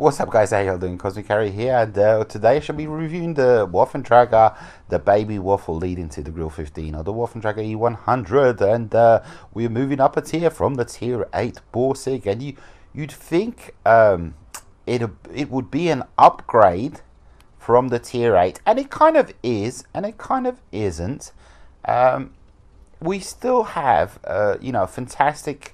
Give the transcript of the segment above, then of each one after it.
What's up, guys? How y'all doing? Cosmic Carry here, and today I shall be reviewing the Waffenträger, the baby waffle leading to the Grille 15, or the Waffenträger E100, and we're moving up a tier from the tier 8 Borsig, and you'd think it would be an upgrade from the tier 8, and it kind of is, and it kind of isn't. We still have, fantastic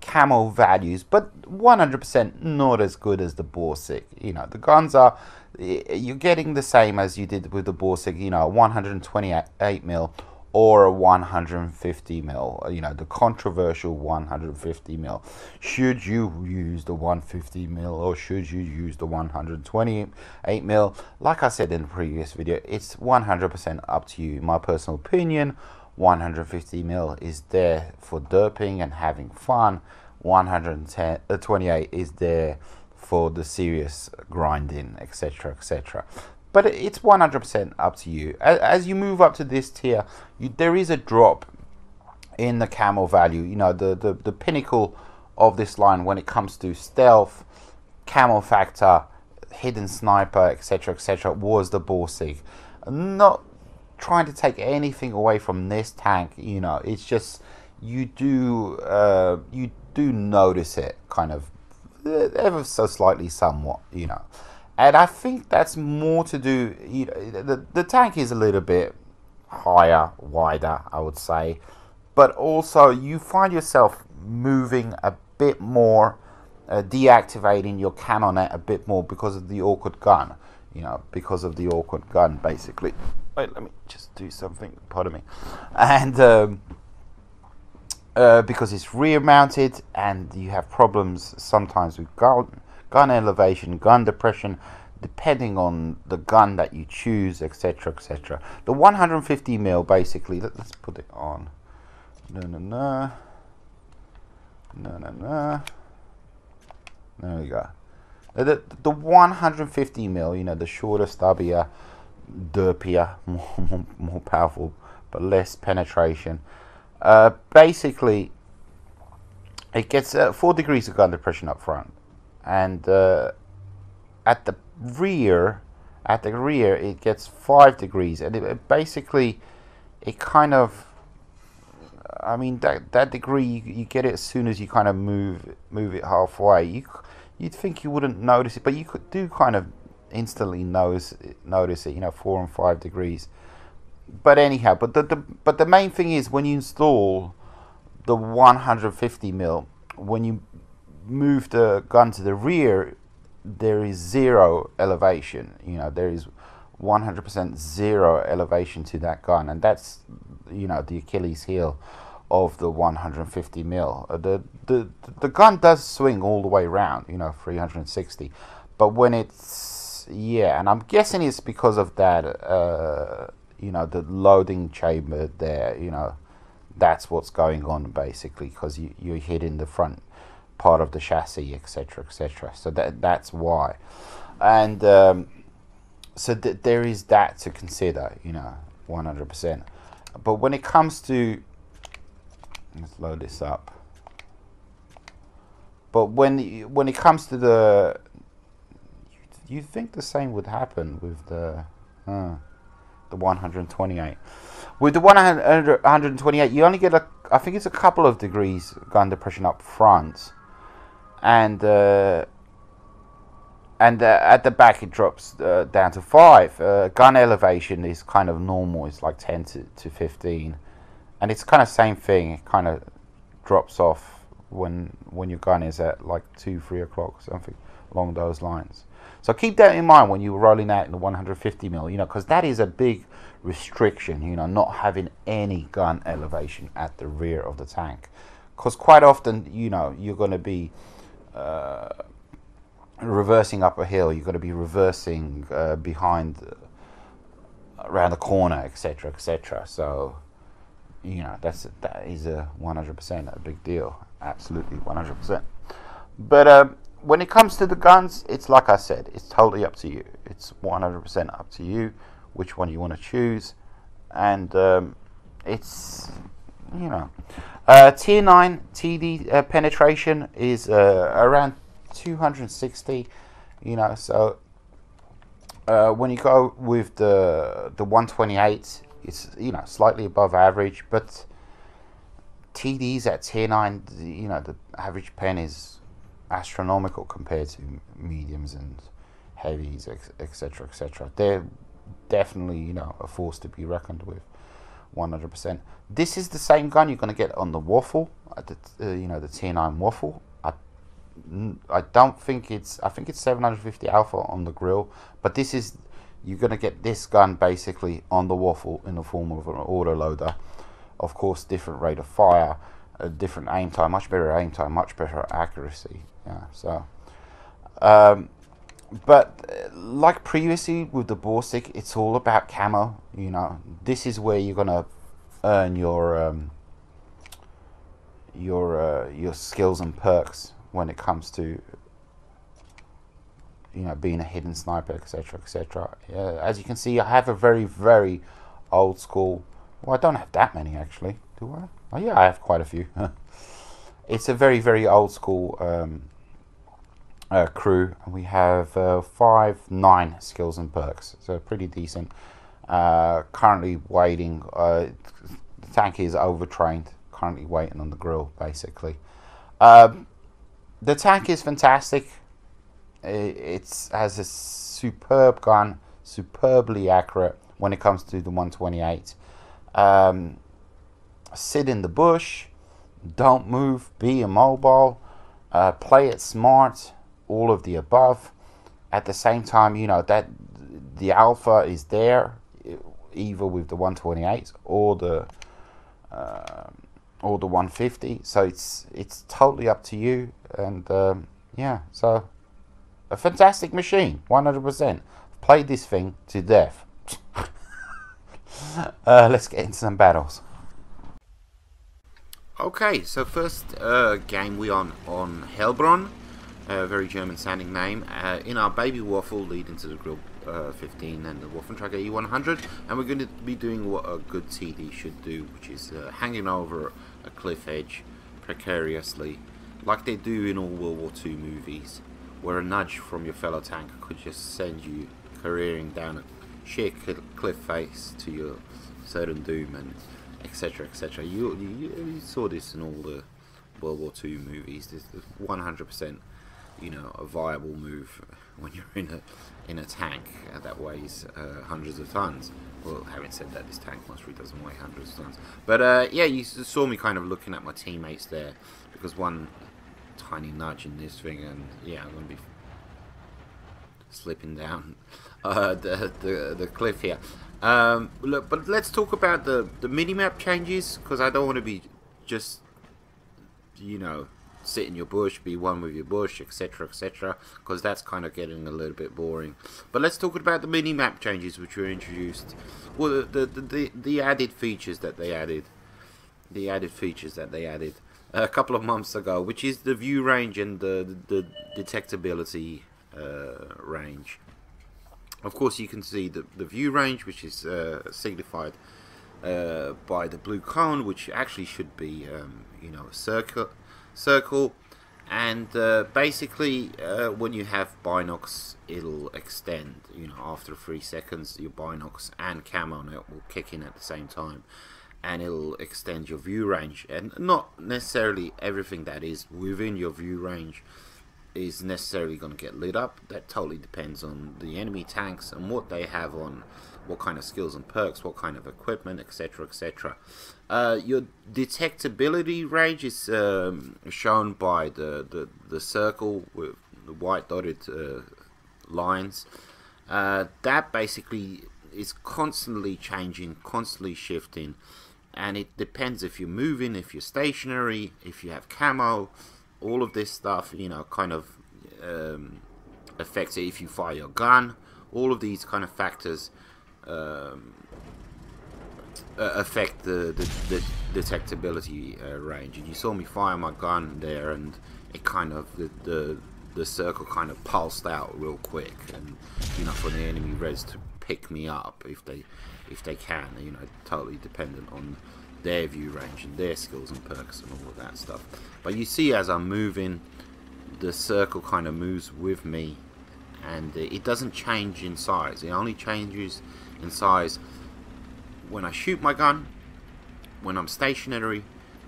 camo values, but 100% not as good as the Borsig. The guns are, you're getting the same as you did with the Borsig, 128mm or a 150mm, the controversial 150mm. Should you use the 150mm or should you use the 128mm? Like I said in the previous video, it's 100% up to you. My personal opinion, 150mm is there for derping and having fun. 128 is there for the serious grinding, etc, etc. But it's 100% up to you. As you move up to this tier, there is a drop in the camo value. The pinnacle of this line when it comes to stealth, camo factor, hidden sniper, etc, etc, was the Borsig. Not trying to take anything away from this tank, it's just you do notice it kind of ever so slightly, somewhat, and I think that's more to do, the tank is a little bit higher, wider, I would say, but also you find yourself moving a bit more, deactivating your camo net a bit more because of the awkward gun, basically. Wait, let me just do something, pardon me. And because it's rear mounted and you have problems sometimes with gun elevation, gun depression, depending on the gun that you choose, etc, etc. The 150mm, basically, let's put it on. No. There we go. The 150mm, the shorter, stubbier, derpier, more powerful, but less penetration. Basically, it gets 4 degrees of gun depression up front, and at the rear, it gets 5 degrees, and it kind of, I mean, that degree you get it as soon as you kind of move it halfway. You'd think you wouldn't notice it, but you do kind of instantly notice it, 4 and 5 degrees. But anyhow, but the main thing is when you install the 150mm, when you move the gun to the rear, there is 0 elevation. There is 100% 0 elevation to that gun, and that's the Achilles heel of the 150mm. The gun does swing all the way around, 360, but when it's, and I'm guessing it's because of that, the loading chamber there, that's what's going on, basically, because you're hitting the front part of the chassis, etc, etc. So that's why. And so there is that to consider, 100%. But when it comes to, let's load this up. But when it comes to the, you think the same would happen with the 128. With the 128, you only get I think it's a couple of degrees gun depression up front, and at the back it drops down to 5. Gun elevation is kind of normal. It's like 10 to 15, and it's kind of same thing. It kind of drops off when your gun is at like 2-3 o'clock, something along those lines. So keep that in mind when you're rolling out in the 150mm, because that is a big restriction, not having any gun elevation at the rear of the tank. Because quite often, you're going to be reversing up a hill, you're going to be reversing behind, around the corner, etc, etc. So, that is a 100% a big deal, absolutely 100%. But when it comes to the guns, it's like I said, it's totally up to you. It's 100% up to you which one you want to choose, and it's tier 9 TD penetration is around 260. you know. So when you go with the 128, it's, you know, slightly above average, but TDs at tier 9, you know, the average pen is astronomical compared to mediums and heavies, etc, etc. They're definitely, you know, a force to be reckoned with, 100%. This is the same gun you're going to get on the Waffle, at the you know, the tier 9 Waffle. I don't think it's, I think it's 750 alpha on the Grille, but this is, you're going to get this gun basically on the Waffle in the form of an autoloader. Of course, different rate of fire, a different aim time, much better aim time, much better accuracy. Yeah, so but like previously with the ball stick, it's all about camo. You know, this is where you're gonna earn your skills and perks when it comes to, you know, being a hidden sniper, etc, etc. As you can see, I have a very old school. Well, I don't have that many actually, do I? Oh yeah, I have quite a few. It's a very old school crew, and we have 9 skills and perks, so pretty decent. Currently waiting. The tank is overtrained. Currently waiting on the Grille, basically. The tank is fantastic. It has a superb gun, superbly accurate when it comes to the 128. Sit in the bush, don't move, be immobile, play it smart, all of the above. At the same time, you know, that the alpha is there, either with the 128 or the 150. So it's totally up to you. And yeah, so a fantastic machine, 100%. Played this thing to death. Let's get into some battles. Okay, so first game we on Hellbron, a very German sounding name, in our baby Waffle leading to the Grille 15 and the Waffenträger E100, and we're going to be doing what a good TD should do, which is hanging over a cliff edge precariously, like they do in all World War II movies, where a nudge from your fellow tank could just send you careering down a sheer cliff face to your certain doom, and etc, etc. You saw this in all the World War II movies. This is 100%, you know, a viable move when you're in a tank that weighs hundreds of tons. Well, having said that, this tank most really doesn't weigh hundreds of tons. But yeah, you saw me kind of looking at my teammates there, because one tiny nudge in this thing, and yeah, I'm going to be slipping down the cliff here. Look, but let's talk about the minimap changes, because I don't want to be just, you know, sit in your bush, be one with your bush, etc, etc, because that's kind of getting a little bit boring. But let's talk about the minimap changes which were introduced. Well, the added features that they added, a couple of months ago, which is the view range and the detectability range. Of course, you can see the view range, which is signified by the blue cone, which actually should be, you know, a circle. And basically, when you have binocs, it'll extend. You know, after 3 seconds, your binocs and camo net will kick in at the same time, and it'll extend your view range. And not necessarily everything that is within your view range is necessarily going to get lit up. That totally depends on the enemy tanks and what they have on, what kind of skills and perks, what kind of equipment, etc, etc. Your detectability range is shown by the circle with the white dotted lines. That basically is constantly changing, constantly shifting, and it depends if you're moving, if you're stationary, if you have camo. All of this stuff, you know, kind of affects it. If you fire your gun, all of these kind of factors affect the detectability range. And you saw me fire my gun there, and it kind of the circle kind of pulsed out real quick, and you know, for the enemy res to pick me up if they can. You know, totally dependent on their view range and their skills and perks and all of that stuff. But you see, as I'm moving, the circle kind of moves with me, and it doesn't change in size. It only changes in size when I shoot my gun, when I'm stationary,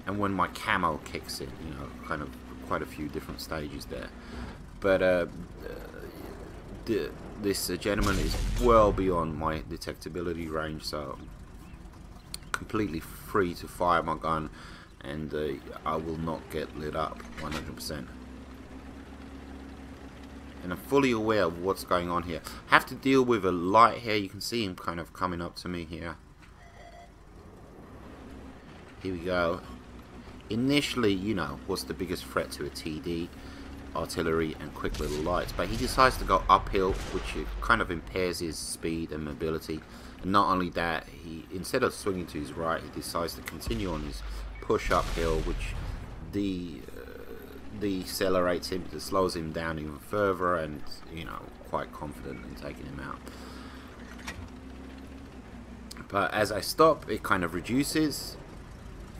and when my camo kicks in. You know, kind of quite a few different stages there. But this gentleman is well beyond my detectability range, so I'm completely free to fire my gun, and I will not get lit up 100%. And I'm fully aware of what's going on here. Have to deal with a light here. You can see him kind of coming up to me here. Here we go. Initially, you know, what's the biggest threat to a TD? Artillery and quick little lights. But he decides to go uphill, which kind of impairs his speed and mobility. And not only that, he, instead of swinging to his right, he decides to continue on his push uphill, which decelerates him, it slows him down even further, and you know, quite confident in taking him out. But as I stop, it kind of reduces,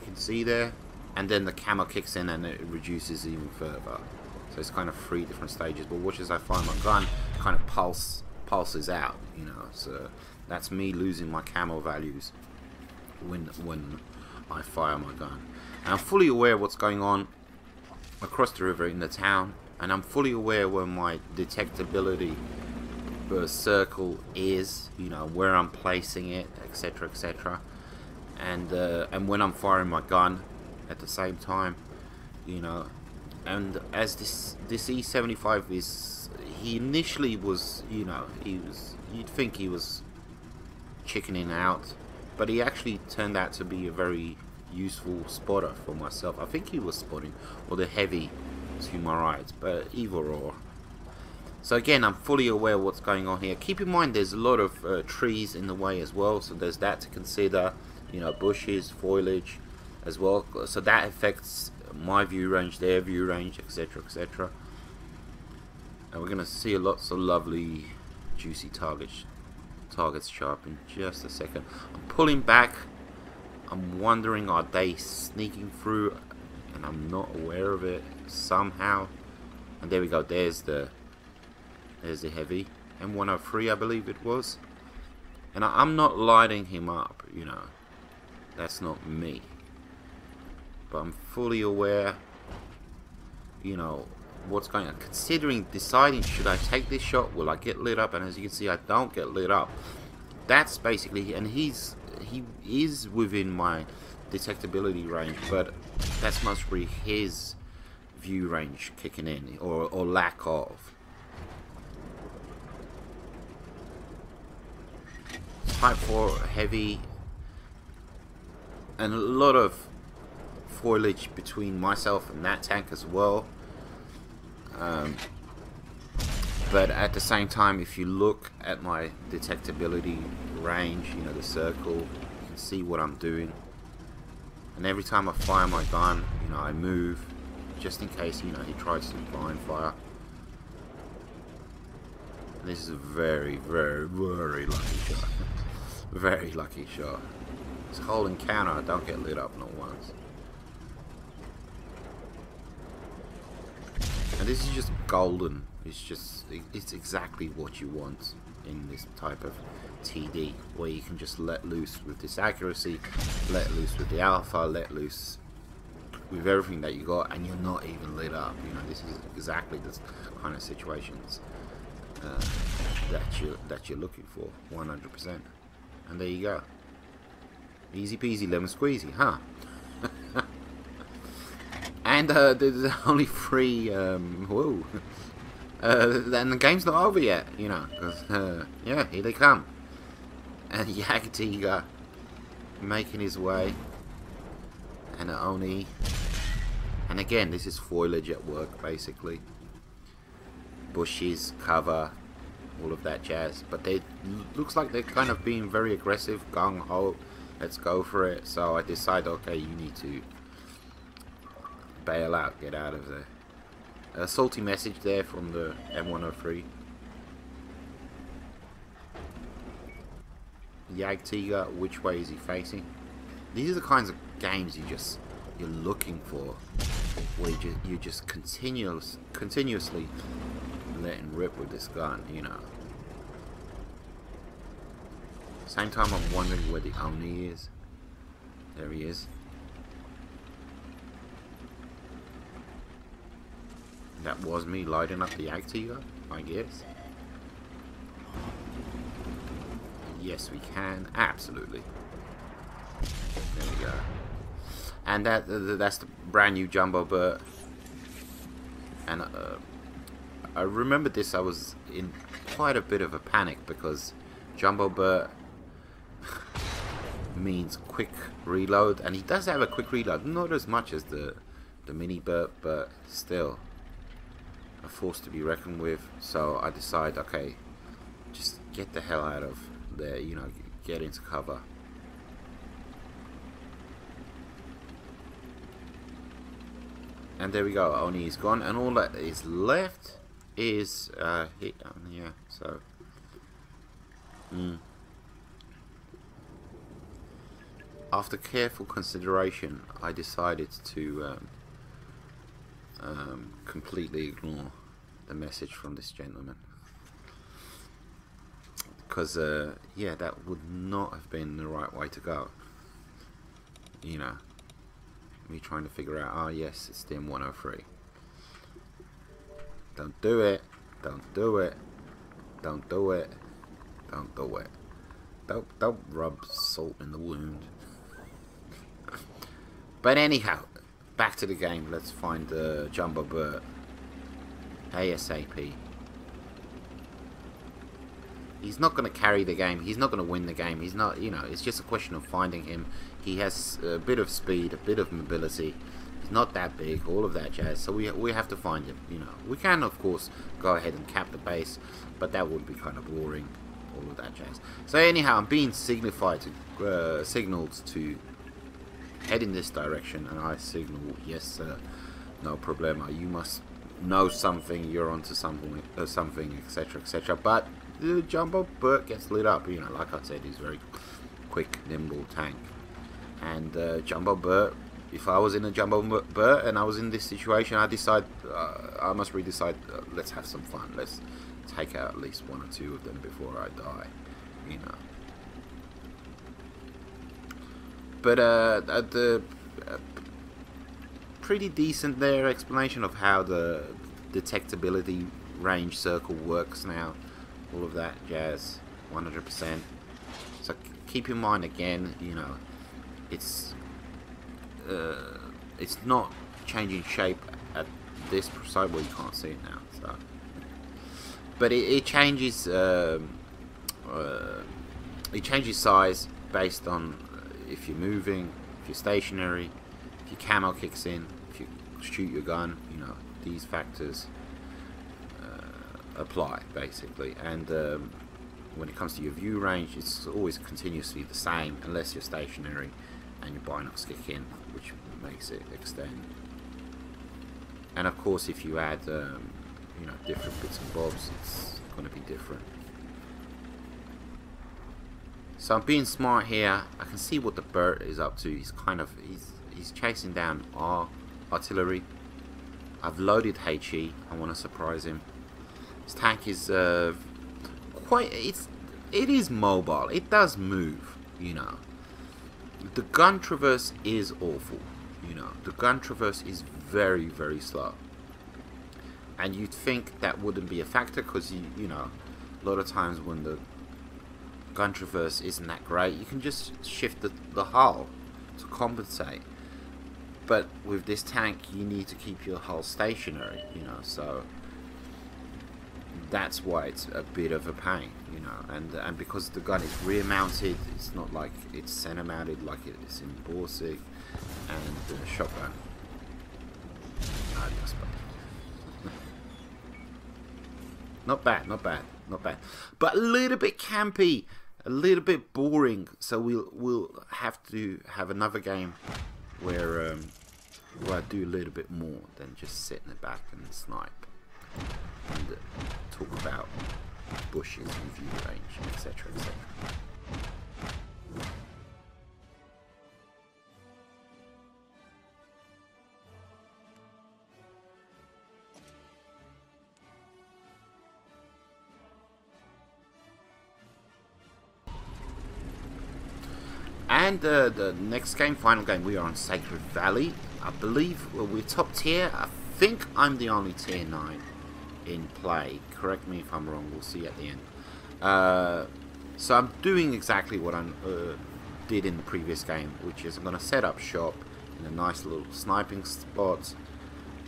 you can see there, and then the camo kicks in and it reduces even further. So it's kind of 3 different stages. But watch as I fire my gun, kind of pulses out, you know. So that's me losing my camo values when I fire my gun. And I'm fully aware of what's going on across the river in the town, and I'm fully aware where my detectability circle is, you know, where I'm placing it, etc, etc, and when I'm firing my gun at the same time, you know. And as this E75 is, he initially was, you know, you'd think he was chickening out, but he actually turned out to be a very useful spotter for myself. I think he was spotting, or the heavy to my right, but either or. So again, I'm fully aware of what's going on here. Keep in mind there's a lot of trees in the way as well, so there's that to consider, you know, bushes, foliage as well, so that affects my view range, their view range, etc, etc. And we're going to see lots of lovely juicy targets sharp in just a second. I'm pulling back. I'm wondering, are they sneaking through and I'm not aware of it somehow? And there we go, there's the heavy M103, I believe it was. And I'm not lighting him up, you know, that's not me. But I'm fully aware, you know, what's going on. Considering, deciding, should I take this shot? Will I get lit up? And as you can see, I don't get lit up. That's basically, and he is within my detectability range, but that's mostly his view range kicking in, or lack of. Type 4 heavy, and a lot of foliage between myself and that tank as well. But at the same time, if you look at my detectability range, you know, the circle, you can see what I'm doing. And every time I fire my gun, you know, I move just in case, you know, he tries to blind fire. And this is a very, very, very lucky shot. Very lucky shot. This whole encounter, I don't get lit up not once. And this is just golden. It's exactly what you want in this type of TD, where you can just let loose with this accuracy, let loose with the alpha, let loose with everything that you got, and you're not even lit up. You know, this is exactly the kind of situations that you're looking for, 100%. And there you go, easy peasy lemon squeezy, huh? And there's only 3. Whoa. And the game's not over yet, you know, because yeah, here they come. And Yagtiga making his way, and Oni. And again, this is foliage at work, basically. Bushes, cover, all of that jazz. But they looks like they're kind of being very aggressive, gung ho. Let's go for it. So I decide, okay, you need to bail out, get out of there. A salty message there from the M103. Yagtiga, which way is he facing? These are the kinds of games you're looking for, where you just continuously letting rip with this gun, you know. Same time, I'm wondering where the Oni is. There he is. That was me lighting up the Activa, I guess. Yes, we can. Absolutely. There we go. And that's the brand new Jumbo Burt. And I remember this. I was in quite a bit of a panic because Jumbo Burt means quick reload, and he does have a quick reload. Not as much as the Mini Burt, but still a force to be reckoned with. So I decide, okay, just get the hell out of there, you know, get into cover. And there we go, Oni is gone, and all that is left is hit on here. So after careful consideration, I decided to completely ignore the message from this gentleman, because yeah, that would not have been the right way to go, you know. Me trying to figure out, oh yes, it's Stim 103. Don't do it. Don't do it. Don't do it. Don't do it. Don't rub salt in the wound. But anyhow, back to the game. Let's find the Jumbo Burt ASAP. He's not going to carry the game. He's not going to win the game. He's not, you know, it's just a question of finding him. He has a bit of speed, a bit of mobility. He's not that big, all of that jazz. So we have to find him, you know. We can, of course, go ahead and cap the base, but that would be kind of boring, all of that jazz. So anyhow, I'm being signaled to head in this direction, and I signal, yes sir, no problema. You must know something, you're onto something, etc, etc. But the Jumbo Burt gets lit up, you know. Like I said, he's very quick, nimble tank. And Jumbo Burt, if I was in a Jumbo Burt and I was in this situation, I must redecide, let's have some fun. Let's take out at least one or two of them before I die, you know. But pretty decent there explanation of how the detectability range circle works now. All of that jazz, 100%. So keep in mind again, you know, it's not changing shape at this side. Well, you can't see it now, so. But it changes size based on if you're moving, if you're stationary, if your camo kicks in, if you shoot your gun. You know, these factors apply basically. And when it comes to your view range, it's always continuously the same unless you're stationary and your binocs kick in, which makes it extend. And of course, if you add you know, different bits and bobs, it's going to be different. So I'm being smart here. I can see what the Burt is up to. He's kind of he's chasing down our artillery. I've loaded HE. I want to surprise him. This tank is it is mobile. It does move, you know. The gun traverse is awful, you know. The gun traverse is very, very slow. And you'd think that wouldn't be a factor because, you know, a lot of times when the gun traverse isn't that great, you can just shift the hull to compensate. But with this tank, you need to keep your hull stationary, you know, so that's why it's a bit of a pain, you know. And because the gun is rear mounted, it's not like it's center mounted like it is in Borsig and the shotgun. Not bad, not bad, not bad, but a little bit campy, a little bit boring. So we'll have to have another game where I do a little bit more than just sit in the back and snipe and talk about bushes and view range, etc, etc. And the next game, final game, we are on Sacred Valley. I believe we're top tier. I think I'm the only tier 9 in play. Correct me if I'm wrong, we'll see at the end. So I'm doing exactly what I did in the previous game, which is I'm going to set up shop in a nice little sniping spot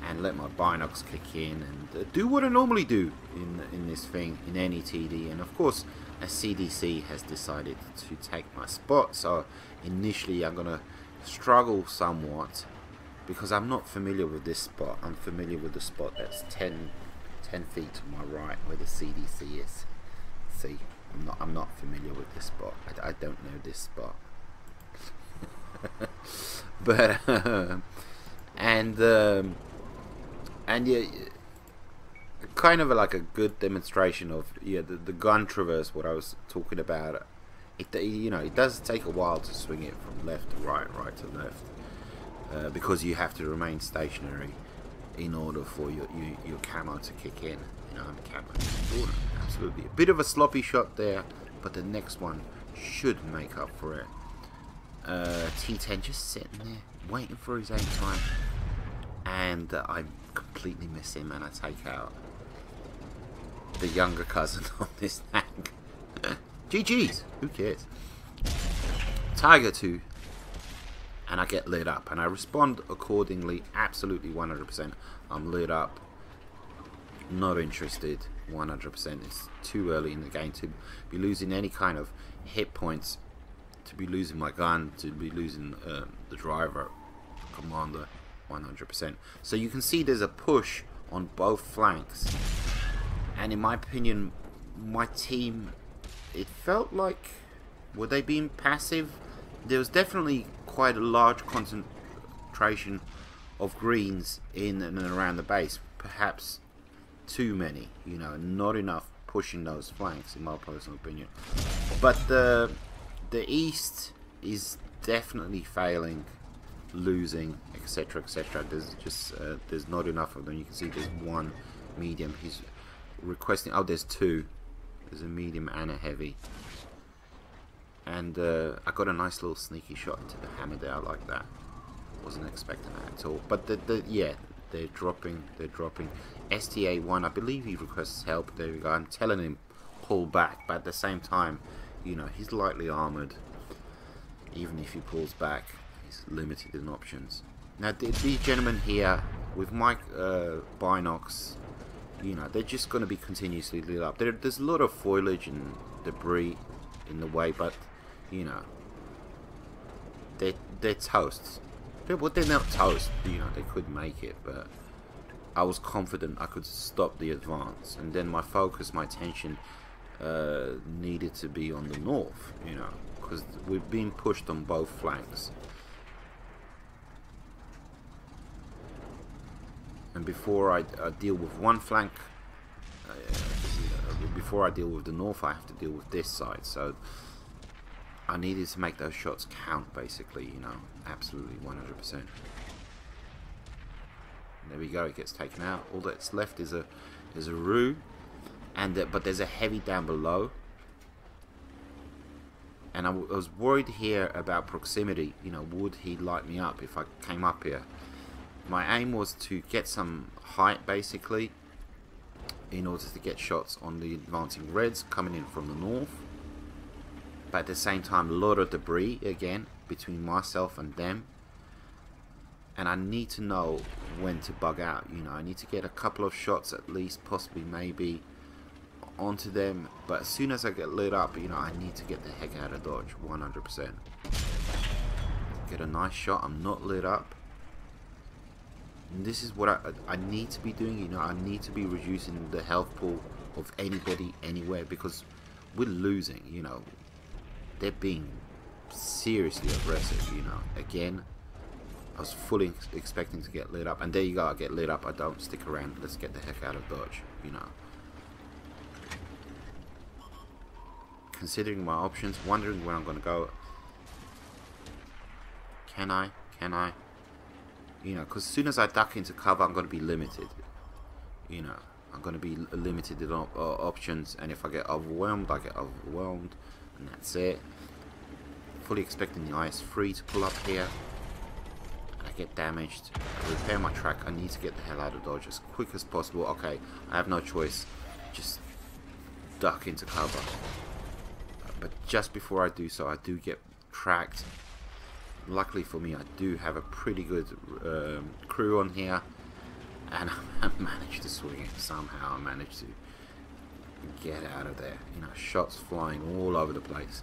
and let my binocs kick in and do what I normally do in this thing, in any TD. And of course, a CDC has decided to take my spot, so initially I'm going to struggle somewhat because I'm not familiar with this spot. I'm familiar with the spot that's 10 feet to my right where the CDC is. See, I'm not familiar with this spot. I don't know this spot. But and yeah, kind of like a good demonstration of the gun traverse, what I was talking about. It does take a while to swing it from left to right, right to left, because you have to remain stationary in order for your camo to kick in. Camo, absolutely. A bit of a sloppy shot there, but the next one should make up for it. T10 just sitting there waiting for his aim time, and I completely miss him, and I take out the younger cousin on this tank. GG's, who cares? Tiger 2, and I get lit up, and I respond accordingly. Absolutely 100%. I'm lit up, not interested. 100%. It's too early in the game to be losing any kind of hit points, to be losing my gun, to be losing the driver, commander. 100%. So you can see there's a push on both flanks, and in my opinion, my team, it felt like, were they being passive? There was definitely quite a large concentration of greens in and around the base, perhaps too many, not enough pushing those flanks, in my personal opinion. But the east is definitely failing, losing, etc, etc. There's just there's not enough of them. You can see there's one medium. He's requesting, oh, there's two. There's a medium and a heavy, and I got a nice little sneaky shot into the hammer there. I like that. Wasn't expecting that at all. But yeah, they're dropping. STA1, I believe he requests help. There we go. I'm telling him pull back, but at the same time, he's lightly armored. Even if he pulls back, he's limited in options. Now these gentlemen here with my binocs, they're just going to be continuously lit up. There's a lot of foliage and debris in the way, but they're toast. They're not toast. They could make it, but I was confident I could stop the advance, and then my focus, my attention needed to be on the north, because we've been pushed on both flanks. And before I deal with one flank, before I deal with the north, I have to deal with this side. So I needed to make those shots count, basically, absolutely 100%. There we go. It gets taken out. All that's left is a roo, and but there's a heavy down below. And I was worried here about proximity. Would he light me up if I came up here? My aim was to get some height, basically, in order to get shots on the advancing reds coming in from the north. But at the same time, a lot of debris again between myself and them. And I need to know when to bug out. I need to get a couple of shots at least, possibly maybe, onto them. But as soon as I get lit up, I need to get the heck out of dodge, 100%. Get a nice shot. I'm not lit up. And this is what I need to be doing. I need to be reducing the health pool of anybody, anywhere, because we're losing. They're being seriously aggressive. Again, I was fully expecting to get lit up, and there you go. I get lit up. I don't stick around. Let's get the heck out of dodge. Considering my options, wondering where I'm going to go. Can I? Because as soon as I duck into cover, I'm going to be limited. I'm going to be limited in options, and if I get overwhelmed, I get overwhelmed, and that's it. fully expecting the IS-3 to pull up here. And I get damaged. I repair my track. I need to get the hell out of Dodge as quick as possible. Okay, I have no choice. Just duck into cover. But just before I do so, I do get tracked. Luckily for me, I do have a pretty good crew on here. And I managed to swing it. Somehow I managed to get out of there. You know, shots flying all over the place.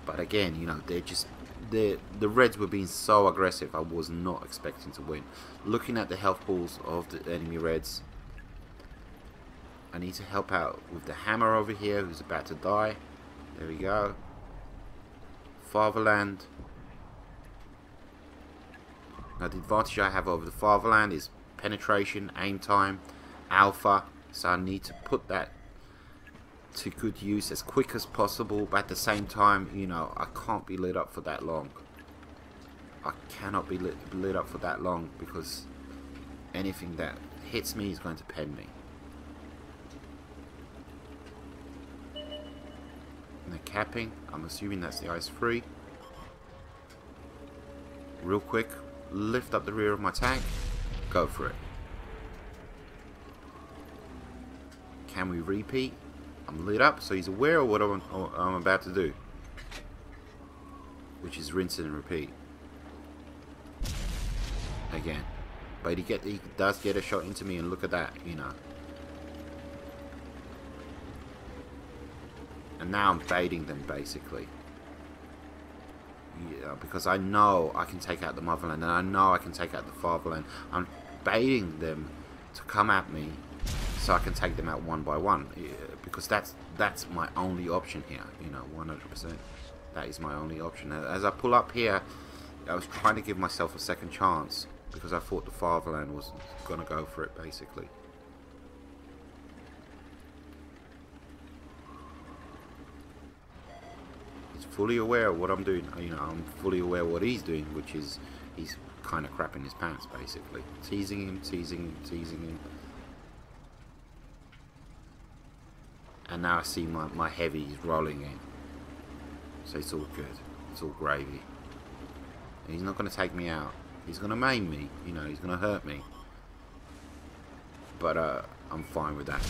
But again, you know, the Reds were being so aggressive. I was not expecting to win. Looking at the health pools of the enemy Reds, I need to help out with the hammer over here, who's about to die. There we go. Fatherland. Now the advantage I have over the Fatherland is penetration, aim time, alpha. So I need to put that to good use as quick as possible, but at the same time, you know, I can't be lit up for that long. I cannot be lit up for that long, because anything that hits me is going to pen me. And the capping, I'm assuming that's the IS-3. Real quick, lift up the rear of my tank, go for it. Can we repeat? I'm lit up, so he's aware of what I'm about to do, which is rinse and repeat again. But he does get a shot into me, and look at that, you know. And now I'm baiting them basically, yeah, because I know I can take out the Motherland, and I know I can take out the Fatherland. I'm baiting them to come at me, so I can take them out one by one, because that's my only option here, you know, 100%. That is my only option. As I pull up here, I was trying to give myself a second chance, because I thought the Fatherland was going to go for it, basically. He's fully aware of what I'm doing, you know, I'm fully aware of what he's doing, which is, he's kind of crapping his pants, basically. Teasing him, teasing him, teasing him. And now I see my heavies rolling in. So it's all good. It's all gravy. And he's not going to take me out. He's going to maim me. You know, he's going to hurt me. But I'm fine with that.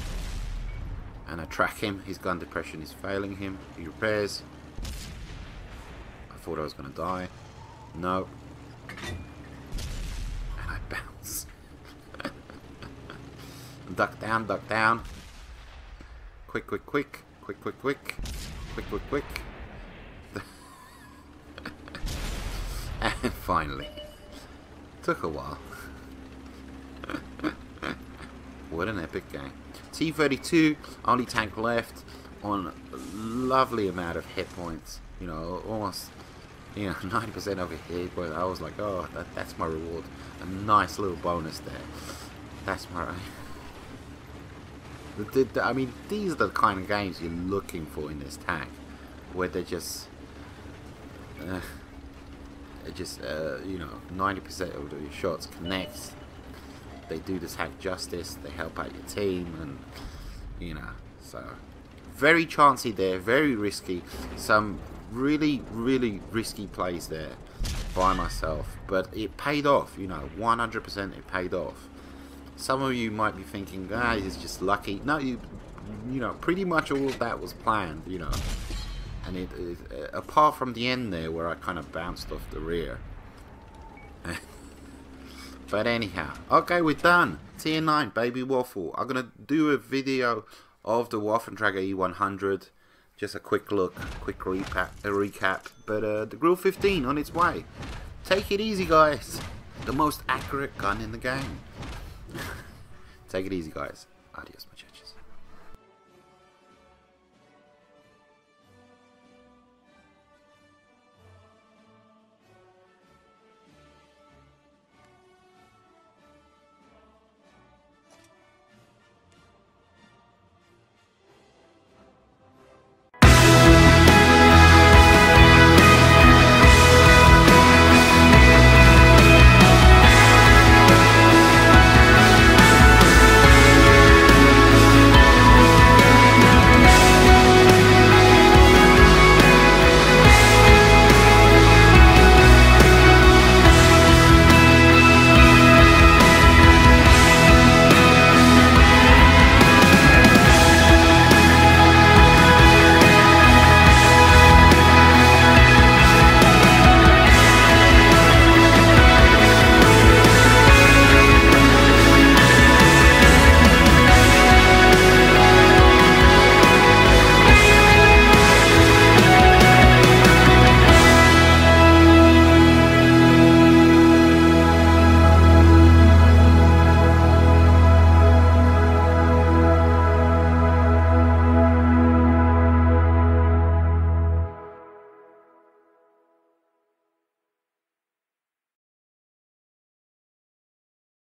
And I track him. His gun depression is failing him. He repairs. I thought I was going to die. No. And I bounce. Duck down, duck down. Quick, quick, quick, quick, quick, quick, quick, quick, quick. And finally, took a while. What an epic game. T-32, only tank left on a lovely amount of hit points. You know, almost, you know, 90% of a hit point. I was like, oh, that's my reward. A nice little bonus there. That's my... I mean, these are the kind of games you're looking for in this tank, where they're just, you know, 90% of the shots connect. They do the tank justice. They help out your team, and you know, so very chancy there, very risky. Some really, really risky plays there by myself, but it paid off. You know, 100% it paid off. Some of you might be thinking, ah, he's just lucky. No, you know, pretty much all of that was planned, you know. And it apart from the end there, where I kind of bounced off the rear. But anyhow, okay, we're done. Tier 9, baby Waffle. I'm going to do a video of the Waffenträger E100. Just a quick look, quick recap. But the Grille 15 on its way. Take it easy, guys. The most accurate gun in the game. Take it easy, guys. Adios, my